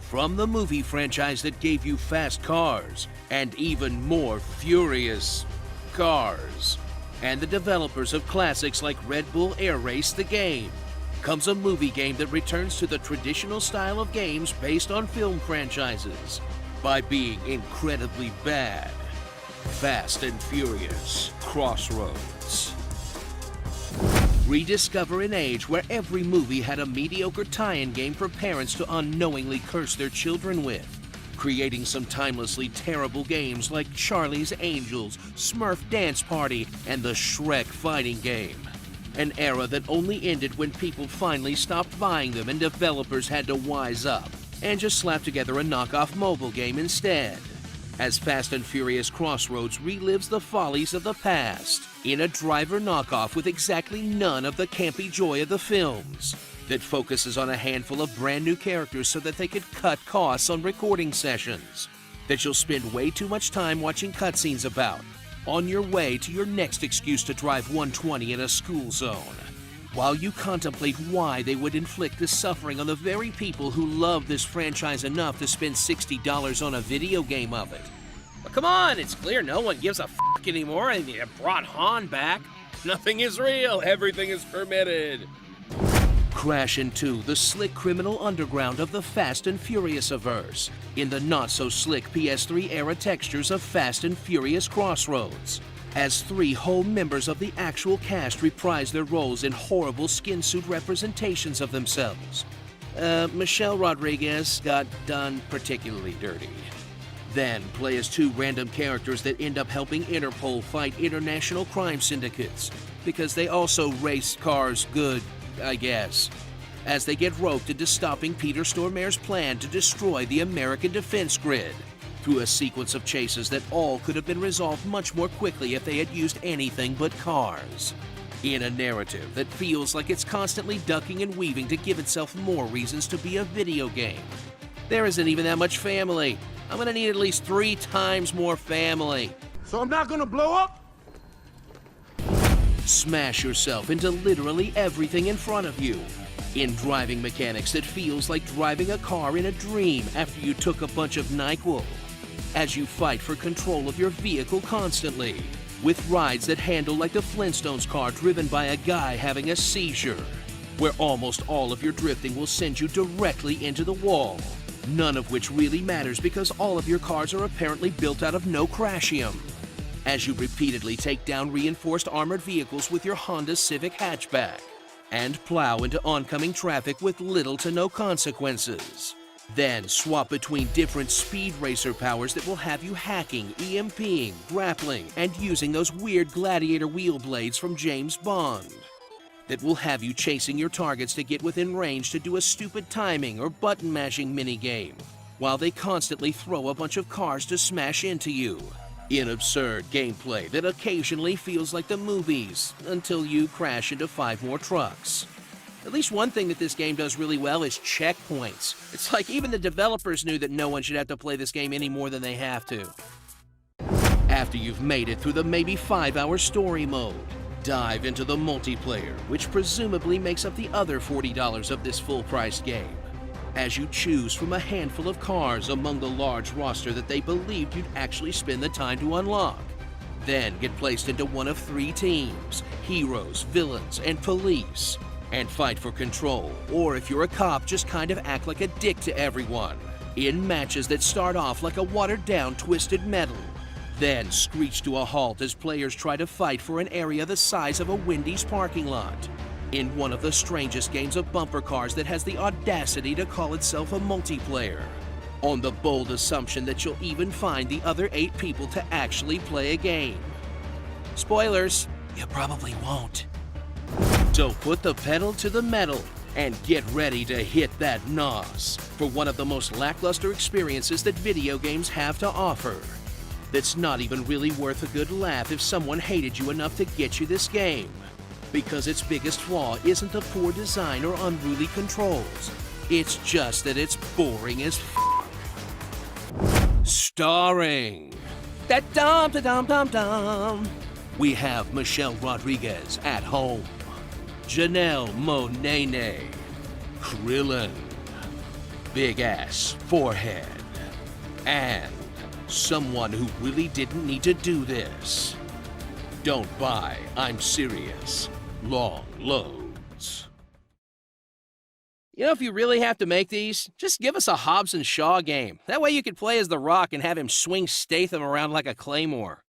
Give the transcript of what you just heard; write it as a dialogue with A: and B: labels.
A: From the movie franchise that gave you fast cars and even more furious cars, and the developers of classics like Red Bull Air Race the game, comes a movie game that returns to the traditional style of games based on film franchises by being incredibly bad. Fast and Furious Crossroads. Rediscover an age where every movie had a mediocre tie-in game for parents to unknowingly curse their children with, creating some timelessly terrible games like Charlie's Angels, Smurf Dance Party, and the Shrek fighting game. An era that only ended when people finally stopped buying them and developers had to wise up and just slap together a knockoff mobile game instead. As Fast and Furious Crossroads relives the follies of the past in a driver knockoff with exactly none of the campy joy of the films, that focuses on a handful of brand new characters so that they could cut costs on recording sessions, that you'll spend way too much time watching cutscenes about, on your way to your next excuse to drive 120 in a school zone, while you contemplate why they would inflict this suffering on the very people who love this franchise enough to spend $60 on a video game of it. But come on, it's clear no one gives a f*** anymore, and you brought Han back. Nothing is real, everything is permitted. Crash into the slick criminal underground of the Fast and Furious-averse in the not-so-slick PS3-era textures of Fast and Furious Crossroads, as 3 whole members of the actual cast reprise their roles in horrible skin suit representations of themselves. Michelle Rodriguez got done particularly dirty. Then play as 2 random characters that end up helping Interpol fight international crime syndicates, because they also race cars good, I guess, as they get roped into stopping Peter Stormare's plan to destroy the American defense grid, through a sequence of chases that all could have been resolved much more quickly if they had used anything but cars. In a narrative that feels like it's constantly ducking and weaving to give itself more reasons to be a video game. There isn't even that much family. I'm gonna need at least 3 times more family.
B: So I'm not gonna blow up?
A: Smash yourself into literally everything in front of you, in driving mechanics that feels like driving a car in a dream after you took a bunch of NyQuil, as you fight for control of your vehicle constantly, with rides that handle like the Flintstones car driven by a guy having a seizure, where almost all of your drifting will send you directly into the wall, none of which really matters because all of your cars are apparently built out of no crashium, as you repeatedly take down reinforced armored vehicles with your Honda Civic hatchback, and plow into oncoming traffic with little to no consequences. Then swap between different speed racer powers that will have you hacking, EMPing, grappling, and using those weird gladiator wheel blades from James Bond. That will have you chasing your targets to get within range to do a stupid timing or button mashing minigame, while they constantly throw a bunch of cars to smash into you. In absurd gameplay that occasionally feels like the movies, until you crash into 5 more trucks. At least one thing that this game does really well is checkpoints. It's like even the developers knew that no one should have to play this game any more than they have to. After you've made it through the maybe 5-hour story mode, dive into the multiplayer, which presumably makes up the other $40 of this full-priced game, as you choose from a handful of cars among the large roster that they believed you'd actually spend the time to unlock. Then get placed into one of 3 teams, heroes, villains, and police, and fight for control, or if you're a cop, just kind of act like a dick to everyone, in matches that start off like a watered-down Twisted Metal, then screech to a halt as players try to fight for an area the size of a Wendy's parking lot, in one of the strangest games of bumper cars that has the audacity to call itself a multiplayer, on the bold assumption that you'll even find the other 8 people to actually play a game. Spoilers, you probably won't. So put the pedal to the metal and get ready to hit that NOS for one of the most lackluster experiences that video games have to offer. That's not even really worth a good laugh if someone hated you enough to get you this game, because its biggest flaw isn't the poor design or unruly controls. It's just that it's boring as f***. Starring... Da-dum-da-dum-dum-dum. We have Michelle Rodriguez at home, Janelle Monáe, Krillin, big ass forehead, and someone who really didn't need to do this. Don't buy, I'm serious, long loads. You know, if you really have to make these, just give us a Hobbs and Shaw game. That way you could play as The Rock and have him swing Statham around like a claymore.